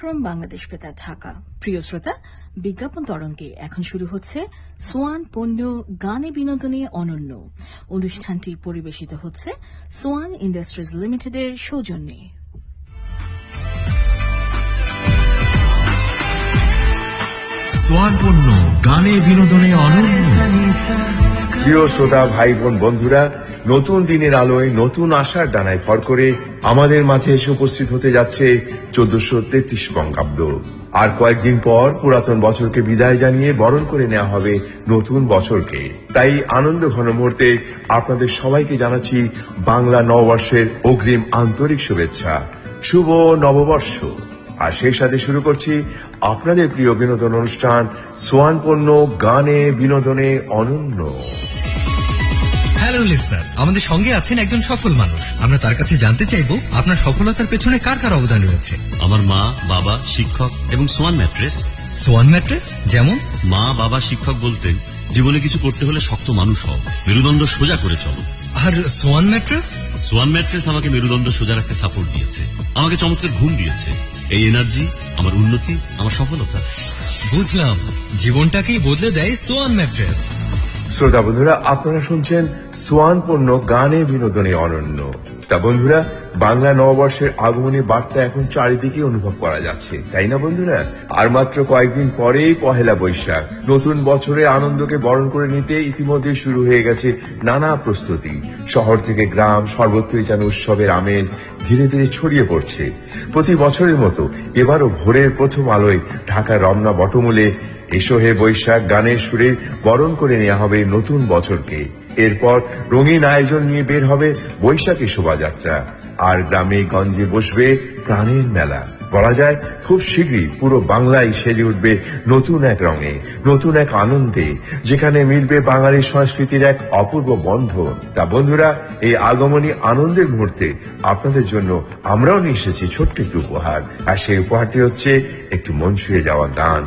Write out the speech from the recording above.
From Bangladesh বেতার ঢাকা। প্রিয় শ্রোতা, বিজ্ঞাপন তরঙ্গে এখন শুরু হচ্ছে সোয়ান পণ্য গানে বিনোদনে অনন্য। অনুষ্ঠানটি পরিবেশিত হচ্ছে সোয়ান ইন্ডাস্ট্রিজ লিমিটেডের সৌজন্যে। সোয়ান পণ্য গানে বিনোদনে অনন্য। প্রিয় শ্রোতা, ভাই বোন, বন্ধুরা, নতুন দিনের আলোয় নতুন আশার ডানায় ভর করে আমাদের মাঝে এসে উপস্থিত হতে যাচ্ছে 1433 বঙ্গাব্দ। আর কয়েকদিন পর পুরাতন বছরকে বিদায় জানিয়ে বরণ করে নেওয়া হবে নতুন বছরকে। তাই আনন্দ ঘন মুহূর্তে আপনাদের সবাইকে জানাচ্ছি বাংলা নববর্ষের অগ্রিম আন্তরিক শুভেচ্ছা। শুভ নববর্ষ। আর সেই সাথে শুরু করছি আপনাদের প্রিয় বিনোদন অনুষ্ঠান সোয়ান পণ্য গানে বিনোদনে অনন্য। হ্যালো লিসনার, আমাদের সঙ্গে আছেন একজন সফল মানুষ। আমরা তার কাছে জানতে চাইব আপনার সফলতার পেছনে কার কার অবদান রয়েছে। আমার মা, বাবা, শিক্ষক এবং সোয়ান ম্যাট্রেস। সোয়ান ম্যাট্রেস যেমন? মা, বাবা, শিক্ষক বলতেন জীবনে কিছু করতে হলে শক্ত মানুষ হও, মেরুদণ্ড সোজা করে চলো। আর সোয়ান ম্যাট্রেস? সোয়ান ম্যাট্রেস আমাকে মেরুদণ্ড সোজা রাখতে সাপোর্ট দিয়েছে, আমাকে চমৎকার ঘুম দিয়েছে। এই এনার্জি আমার উন্নতি, আমার সফলতা। বুঝলাম, জীবনটাকেই বদলে দেয় সোয়ান ম্যাট্রেস। শ্রোতা বন্ধুরা, আপনারা শুনছেন সোয়ান পণ্য গানে বিনোদনে অনন্য। তা বন্ধুরা, বাংলা নববর্ষের আগমনী বার্তা এখন চারিদিকে অনুভব করা যাচ্ছে, তাই না বন্ধুরা? আর মাত্র কয়েকদিন পরেই পহেলা বৈশাখ। নতুন বছরে আনন্দকে বরণ করে নিতে ইতিমধ্যে শুরু হয়ে গেছে নানা প্রস্তুতি। শহর থেকে গ্রাম সর্বত্রই যেন উৎসবের আমেজ ধীরে ধীরে ছড়িয়ে পড়ছে। প্রতি বছরের মতো এবারও ভোরের প্রথম আলোয় ঢাকার রমনা বটমূলে এসো হে বৈশাখ গানের সুরে বরণ করে নেওয়া হবে নতুন বছরকে। এরপর রঙিন আয়োজন নিয়ে বের হবে বৈশাখী শোভাযাত্রা। আর গ্রামে গঞ্জে বসবে প্রাণের মেলা। বলা যায় খুব শীঘ্রই পুরো বাংলায় সেজে উঠবে নতুন এক রঙে, নতুন এক আনন্দে, যেখানে মিলবে বাঙালির সংস্কৃতির এক অপূর্ব বন্ধন। তা বন্ধুরা, এই আগমনী আনন্দের মুহূর্তে আপনাদের জন্য আমরাও নিয়ে এসেছি ছোট্ট একটু উপহার। আর সেই উপহারটি হচ্ছে একটু মন ছুঁয়ে যাওয়া গান।